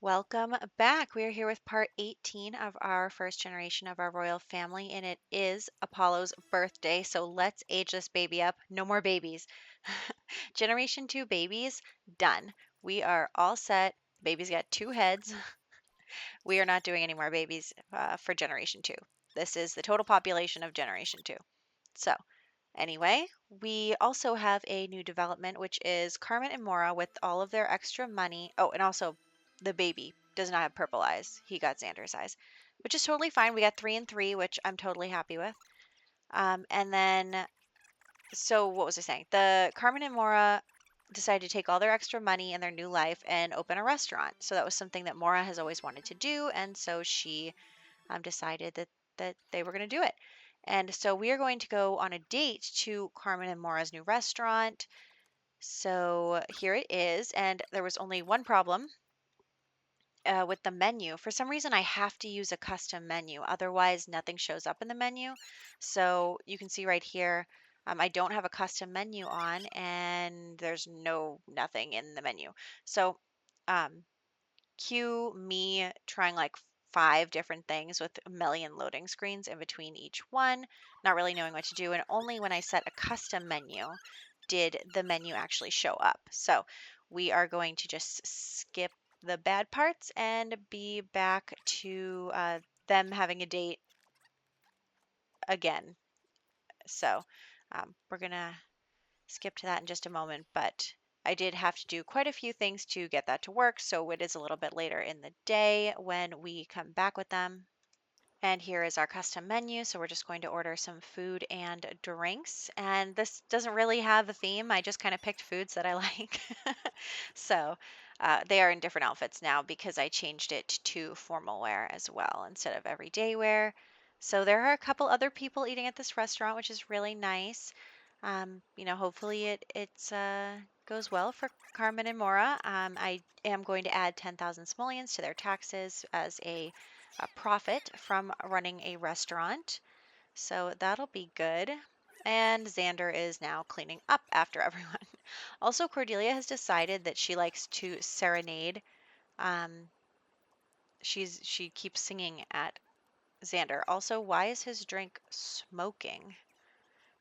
Welcome back. We are here with part 18 of our first generation of our royal family, and it is Apollo's birthday. So let's age this baby up. No more babies. Generation 2 babies, done. We are all set. Baby's got 2 heads. We are not doing any more babies for Generation 2. This is the total population of Generation 2. So, anyway, we also have a new development, which is Carmen and Mora with all of their extra money. Oh, and also the baby does not have purple eyes. He got Xander's eyes, which is totally fine. We got 3 and 3, which I'm totally happy with. And then, so what was I saying? The Carmen and Mora decided to take all their extra money and their new life and open a restaurant. So that was something that Mora has always wanted to do, and so she decided that they were going to do it. And so we are going to go on a date to Carmen and Mora's new restaurant. So here it is. And there was only one problem with the menu. For some reason, I have to use a custom menu. Otherwise, nothing shows up in the menu. So you can see right here, I don't have a custom menu on and there's nothing in the menu. So um, cue me trying like 5 different things with a million loading screens in between each one, not really knowing what to do. And only when I set a custom menu did the menu actually show up. So we are going to just skip the bad parts and be back to them having a date again. So we're going to skip to that in just a moment, but I did have to do quite a few things to get that to work, so it is a little bit later in the day when we come back with them. And here is our custom menu. So we're just going to order some food and drinks. And this doesn't really have a theme. I just kind of picked foods that I like. So they are in different outfits now because I changed it to formal wear as well instead of everyday wear. So there are a couple other people eating at this restaurant, which is really nice. Hopefully it's goes well for Carmen and Mora. I am going to add 10,000 simoleons to their taxes as a profit from running a restaurant. So that'll be good. And Xander is now cleaning up after everyone. Also, Cordelia has decided that she likes to serenade. Um, she keeps singing at Xander. Also, why is his drink smoking?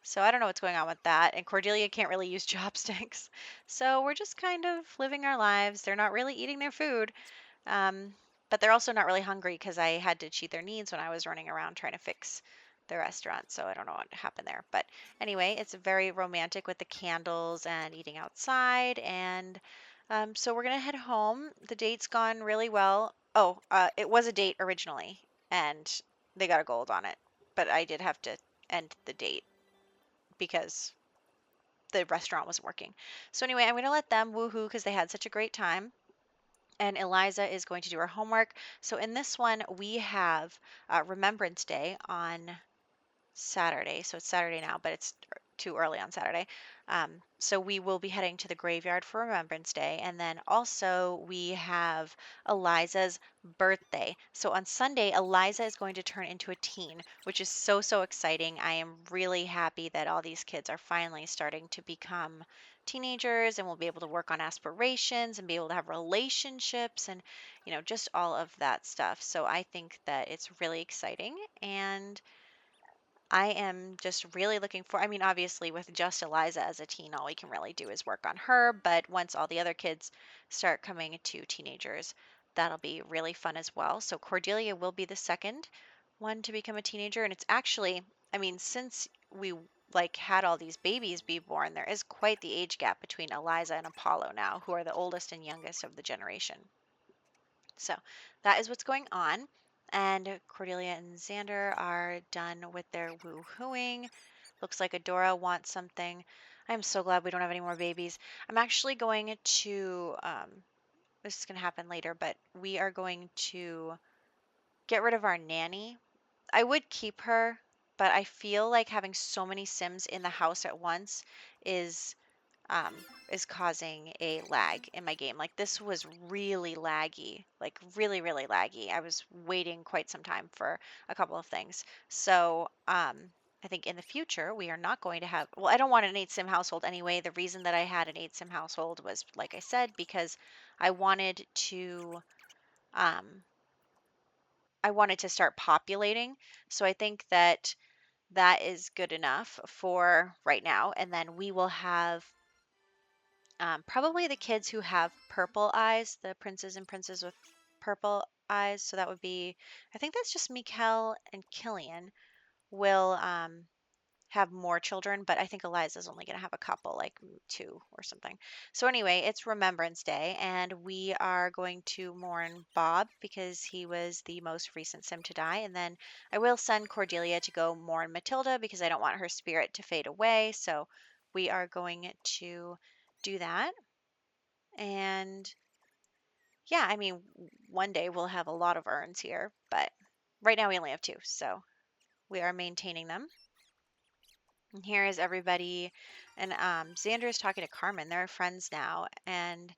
So I don't know what's going on with that. And Cordelia can't really use chopsticks. So we're just kind of living our lives. They're not really eating their food. Um, but they're also not really hungry because I had to cheat their needs when I was running around trying to fix the restaurant. So I don't know what happened there. But anyway, it's very romantic with the candles and eating outside. And so we're going to head home. The date's gone really well. Oh, it was a date originally, and they got a gold on it. But I did have to end the date because the restaurant wasn't working. So anyway, I'm going to let them woohoo because they had such a great time. And Eliza is going to do her homework. So in this one, we have Remembrance Day on Saturday. So it's Saturday now, but it's too early on Saturday. So we will be heading to the graveyard for Remembrance Day. And then also we have Eliza's birthday. So on Sunday, Eliza is going to turn into a teen, which is so, so exciting. I am really happy that all these kids are finally starting to become teenagers and will be able to work on aspirations and be able to have relationships and, just all of that stuff. So I think that it's really exciting. And I am just really looking for, I mean, obviously, with just Eliza as a teen, all we can really do is work on her. But once all the other kids start coming to teenagers, that'll be really fun as well. So Cordelia will be the second one to become a teenager. And it's actually, I mean, since we like had all these babies be born, there is quite the age gap between Eliza and Apollo now, who are the oldest and youngest of the generation. So that is what's going on. And Cordelia and Xander are done with their woo-hooing. Looks like Adora wants something. I'm so glad we don't have any more babies. I'm actually going to, this is going to happen later, but we are going to get rid of our nanny. I would keep her, but I feel like having so many Sims in the house at once is um, is causing a lag in my game. Like this was really laggy, like really, really laggy. I was waiting quite some time for a couple of things. So I think in the future we are not going to have, well, I don't want an 8 sim household anyway. The reason that I had an 8 sim household was, like I said, because I wanted to um, I wanted to start populating. So I think that that is good enough for right now. And then we will have probably the kids who have purple eyes, the princes and princess with purple eyes. So that would be, I think that's just Mikkel and Killian will have more children, but I think Eliza's only going to have a couple, like two or something. So anyway, it's Remembrance Day, and we are going to mourn Bob because he was the most recent Sim to die. And then I will send Cordelia to go mourn Matilda because I don't want her spirit to fade away. So we are going to do that. And yeah, I mean, one day we'll have a lot of urns here, but right now we only have two. So we are maintaining them. And here is everybody. And Xander is talking to Carmen. They're friends now. And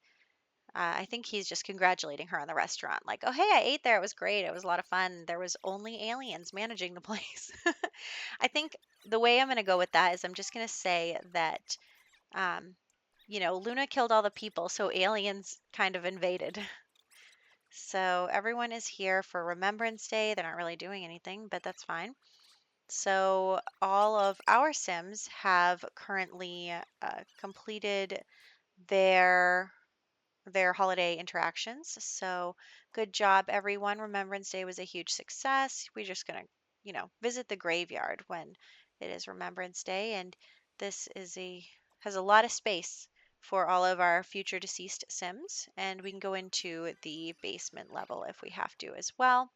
I think he's just congratulating her on the restaurant. Like, oh, hey, I ate there. It was great. It was a lot of fun. There was only aliens managing the place. I think the way I'm going to go with that is I'm just going to say that, um, Luna killed all the people, so aliens kind of invaded. So everyone is here for Remembrance Day. They're not really doing anything, but that's fine. So all of our Sims have currently completed their their holiday interactions. So good job, everyone. Remembrance Day was a huge success. We're just gonna, visit the graveyard when it is Remembrance Day, and this is a has a lot of space for all of our future deceased Sims, and we can go into the basement level if we have to as well.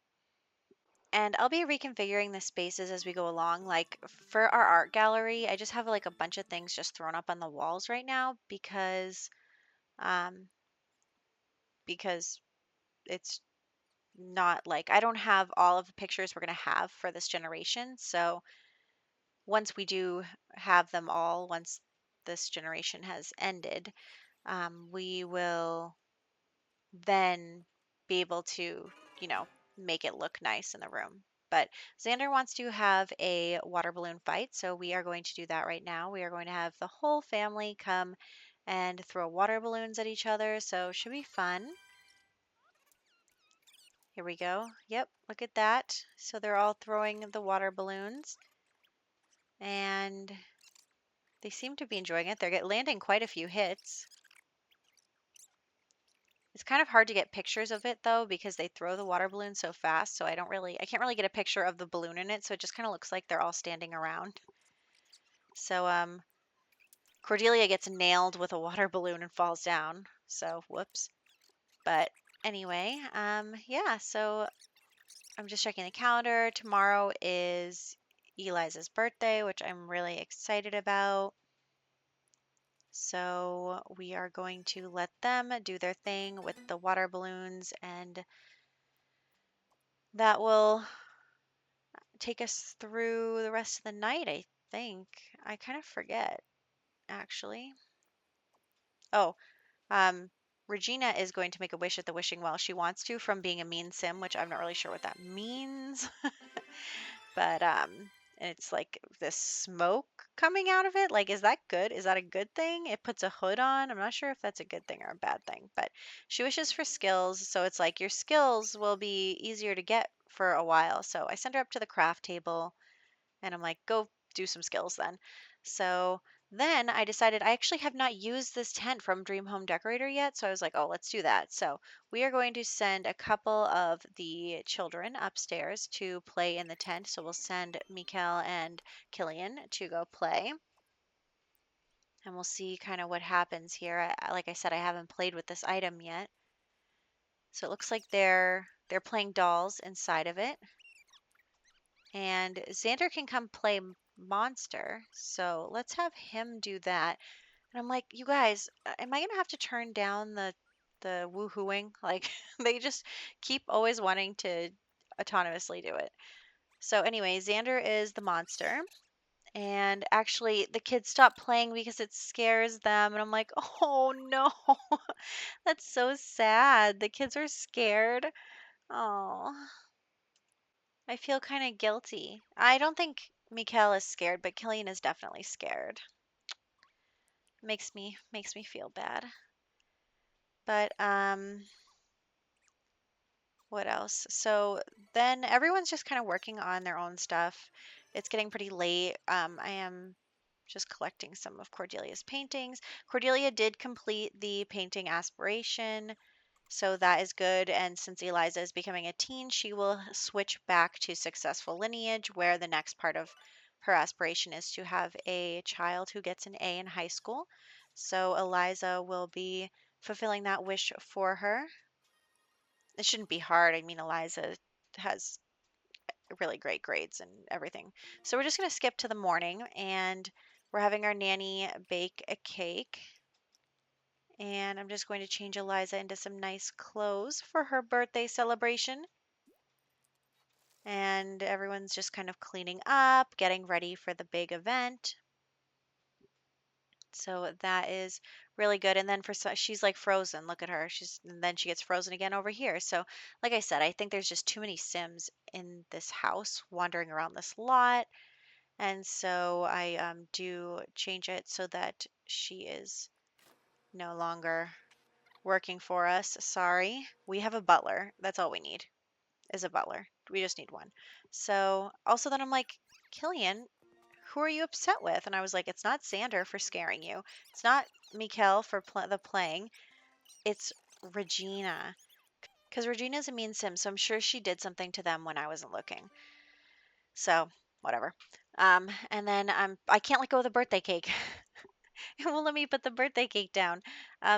And I'll be reconfiguring the spaces as we go along. Like for our art gallery, I just have like a bunch of things just thrown up on the walls right now um because it's not like I don't have all of the pictures we're going to have for this generation. So once we do have them all, once this generation has ended, we will then be able to, you know, make it look nice in the room. But Xander wants to have a water balloon fight, so we are going to do that right now. We are going to have the whole family come and throw water balloons at each other, so it should be fun. Here we go. Yep, look at that. So they're all throwing the water balloons, and they seem to be enjoying it. They're landing quite a few hits. It's kind of hard to get pictures of it though because they throw the water balloon so fast, so I can't really get a picture of the balloon in it, so it just kind of looks like they're all standing around. So Cordelia gets nailed with a water balloon and falls down. So whoops. But anyway, yeah, so I'm just checking the calendar. Tomorrow is Eliza's birthday, which I'm really excited about. So we are going to let them do their thing with the water balloons, and that will take us through the rest of the night, I think. I kind of forget, actually. Oh, um, Regina is going to make a wish at the wishing well. She wants to from being a mean sim, which I'm not really sure what that means. But it's like this smoke coming out of it. Like, is that good? Is that a good thing? It puts a hood on. I'm not sure if that's a good thing or a bad thing, but she wishes for skills. So it's like your skills will be easier to get for a while. So I sent her up to the craft table and I'm like, go do some skills then. So then I decided I actually have not used this tent from Dream Home Decorator yet. So I was like, oh, let's do that. So we are going to send a couple of the children upstairs to play in the tent. So we'll send Mikkel and Killian to go play. And we'll see kind of what happens here. Like I said, I haven't played with this item yet. So it looks like they're playing dolls inside of it. And Xander can come play Monster. So let's have him do that. And I'm like, you guys, am I gonna have to turn down the woohooing? Like they just keep always wanting to autonomously do it. So anyway, Xander is the monster. And actually the kids stop playing because it scares them. And I'm like, oh no, that's so sad. The kids are scared. Oh. I feel kind of guilty. I don't think Mikhail is scared, but Killian is definitely scared. Makes me feel bad. But what else? So then everyone's just kind of working on their own stuff. It's getting pretty late. I am just collecting some of Cordelia's paintings. Cordelia did complete the painting aspiration, so that is good. And since Eliza is becoming a teen, she will switch back to successful lineage, where the next part of her aspiration is to have a child who gets an A in high school. So Eliza will be fulfilling that wish for her. It shouldn't be hard. I mean, Eliza has really great grades and everything. So we're just going to skip to the morning, and we're having our nanny bake a cake. And I'm just going to change Eliza into some nice clothes for her birthday celebration. And everyone's just kind of cleaning up, getting ready for the big event. So that is really good. And then she's like frozen. Look at her. And then she gets frozen again over here. So like I said, I think there's just too many Sims in this house wandering around this lot. And so I do change it so that she is no longer working for us. Sorry. We have a butler. That's all we need is a butler. We just need one. So also then I'm like, Killian, who are you upset with? And I was like, it's not Xander for scaring you. It's not Mikkel for the playing. It's Regina. Because Regina's a mean sim, so I'm sure she did something to them when I wasn't looking. So, whatever. And then I can't let go of the birthday cake. It won't let me put the birthday cake down.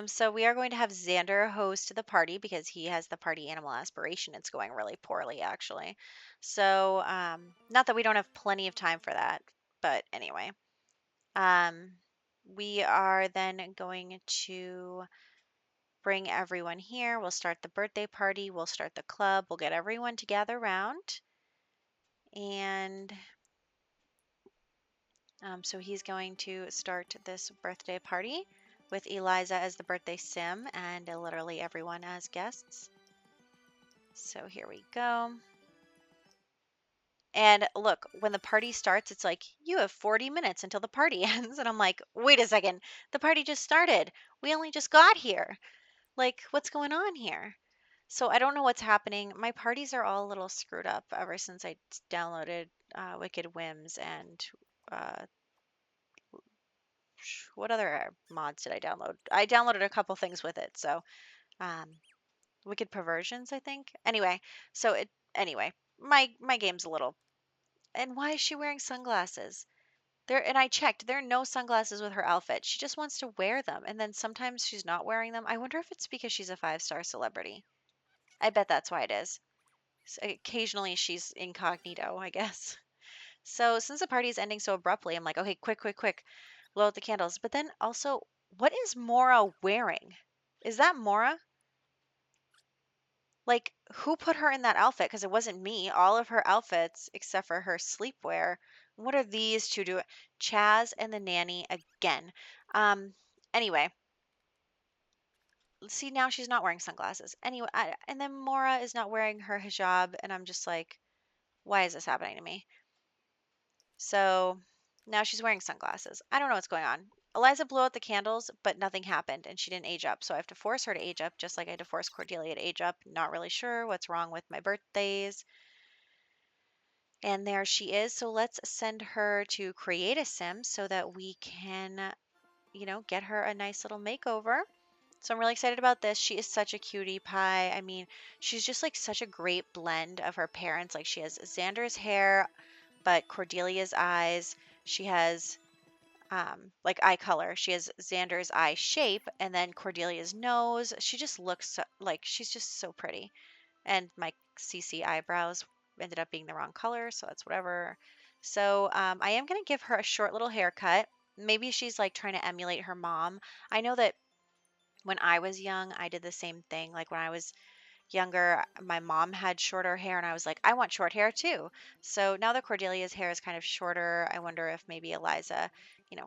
So we are going to have Xander host the party because he has the party animal aspiration. It's going really poorly, actually. So, not that we don't have plenty of time for that, but anyway. Um, we are then going to bring everyone here. We'll start the birthday party. We'll start the club. We'll get everyone to gather around. And so he's going to start this birthday party with Eliza as the birthday sim and literally everyone as guests. So here we go. And look, when the party starts, it's like, you have 40 minutes until the party ends. And I'm like, wait a second, the party just started. We only just got here. Like, what's going on here? So I don't know what's happening. My parties are all a little screwed up ever since I downloaded Wicked Whims and uh, what other mods did I download? I downloaded a couple things with it. So, um, Wicked Perversions, I think. Anyway, my game's a little. And why is she wearing sunglasses? And I checked, there are no sunglasses with her outfit. She just wants to wear them, and then sometimes she's not wearing them. I wonder if it's because she's a 5-star celebrity. I bet that's why it is. Occasionally she's incognito, I guess. So since the party is ending so abruptly, I'm like, okay, quick, quick, quick, blow out the candles. But then also, what is Mora wearing? Is that Mora? Like, who put her in that outfit? Because it wasn't me. All of her outfits, except for her sleepwear. What are these two doing? Chaz and the nanny again. Um, anyway, see, now she's not wearing sunglasses. Anyway, and then Mora is not wearing her hijab, and I'm just like, why is this happening to me? So now she's wearing sunglasses. I don't know what's going on. Eliza blew out the candles, but nothing happened and she didn't age up. So I have to force her to age up, just like I had to force Cordelia to age up. Not really sure what's wrong with my birthdays. And there she is. So let's send her to create a sim so that we can, get her a nice little makeover. So I'm really excited about this. She is such a cutie pie. I mean, she's just like such a great blend of her parents. Like she has Xander's hair, but Cordelia's eyes. She has like eye color. She has Xander's eye shape and then Cordelia's nose. She just looks like she's just so pretty. And my CC eyebrows ended up being the wrong color, so that's whatever. So I am going to give her a short little haircut. Maybe she's like trying to emulate her mom. I know that when I was young, I did the same thing. Like when I was younger, my mom had shorter hair, and I was like, I want short hair too. So now that Cordelia's hair is kind of shorter, I wonder if maybe Eliza,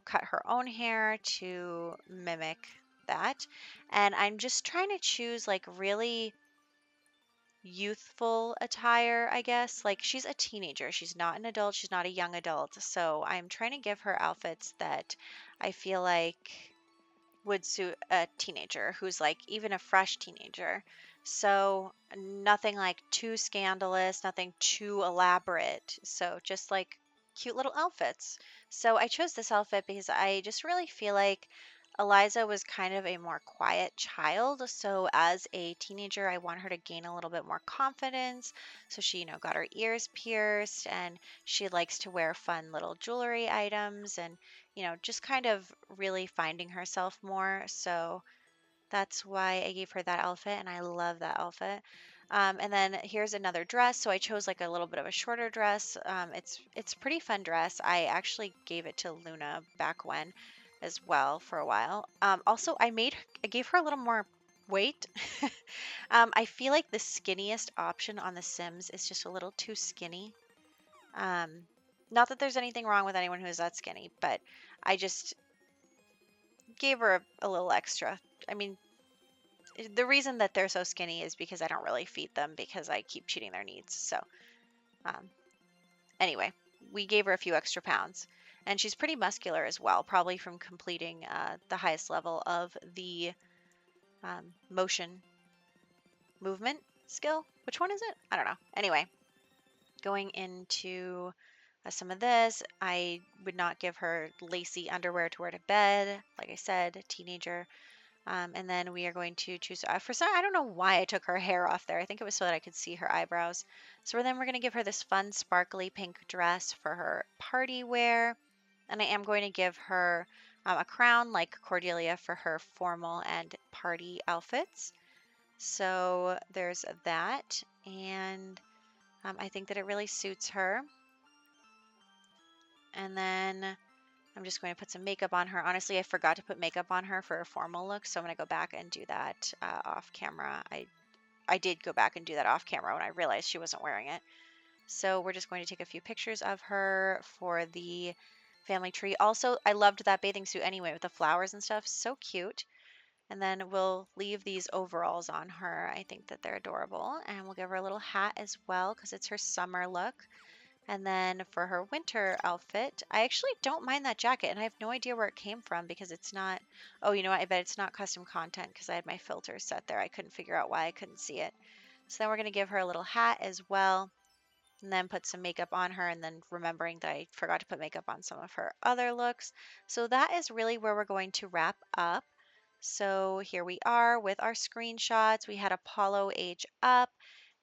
cut her own hair to mimic that. And I'm just trying to choose like really youthful attire, I guess. Like she's a teenager. She's not an adult. She's not a young adult. So I'm trying to give her outfits that I feel like would suit a teenager who's like even a fresh teenager. So nothing like too scandalous, nothing too elaborate. So just like cute little outfits. So I chose this outfit because I just really feel like Eliza was kind of a more quiet child. So as a teenager, I want her to gain a little bit more confidence. So she, got her ears pierced and she likes to wear fun little jewelry items and, just kind of really finding herself more. So that's why I gave her that outfit, and I love that outfit. And then here's another dress. So I chose like a little bit of a shorter dress. It's a pretty fun dress. I actually gave it to Luna back when, as well for a while. Also, I gave her a little more weight. I feel like the skinniest option on The Sims is just a little too skinny. Um, Not that there's anything wrong with anyone who's that skinny, but I just gave her a little extra. I mean, the reason that they're so skinny is because I don't really feed them because I keep cheating their needs. So, um, anyway, we gave her a few extra pounds. And she's pretty muscular as well, probably from completing the highest level of the motion movement skill. Which one is it? I don't know. Anyway, going into some of this, I would not give her lacy underwear to wear to bed. Like I said, teenager. And then we are going to choose, for some, I don't know why I took her hair off there. I think it was so that I could see her eyebrows. So then we're going to give her this fun sparkly pink dress for her party wear. And I am going to give her a crown like Cordelia for her formal and party outfits. So there's that. And I think that it really suits her. And then I'm just going to put some makeup on her. Honestly, I forgot to put makeup on her for a formal look, so I'm going to go back and do that off camera. I did go back and do that off camera when I realized she wasn't wearing it. So we're just going to take a few pictures of her for the family tree. Also, I loved that bathing suit anyway with the flowers and stuff. So cute. And then we'll leave these overalls on her. I think that they're adorable. And we'll give her a little hat as well because it's her summer look. And then for her winter outfit, I actually don't mind that jacket, and I have no idea where it came from because it's not. Oh, you know what? I bet it's not custom content because I had my filters set there. I couldn't figure out why I couldn't see it. So then we're going to give her a little hat as well, and then put some makeup on her, and then remembering that I forgot to put makeup on some of her other looks. So that is really where we're going to wrap up. So here we are with our screenshots. We had Apollo age up,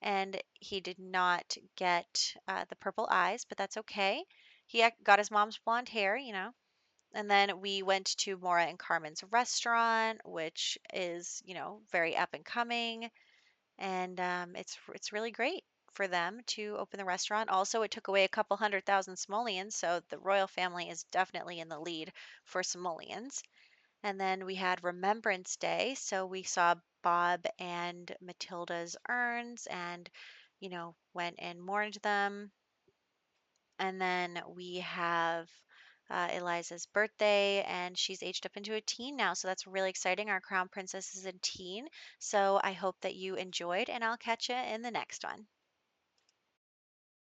and he did not get the purple eyes, but that's okay. He got his mom's blonde hair. And then we went to Maura and Carmen's restaurant, which is, very up and coming, and it's really great for them to open the restaurant. Also, it took away a couple 100,000 simoleons, so the royal family is definitely in the lead for simoleons. And then we had Remembrance Day. So we saw Bob and Matilda's urns and, went and mourned them. And then we have Eliza's birthday, and she's aged up into a teen now. So that's really exciting. Our crown princess is a teen. So I hope that you enjoyed, and I'll catch you in the next one.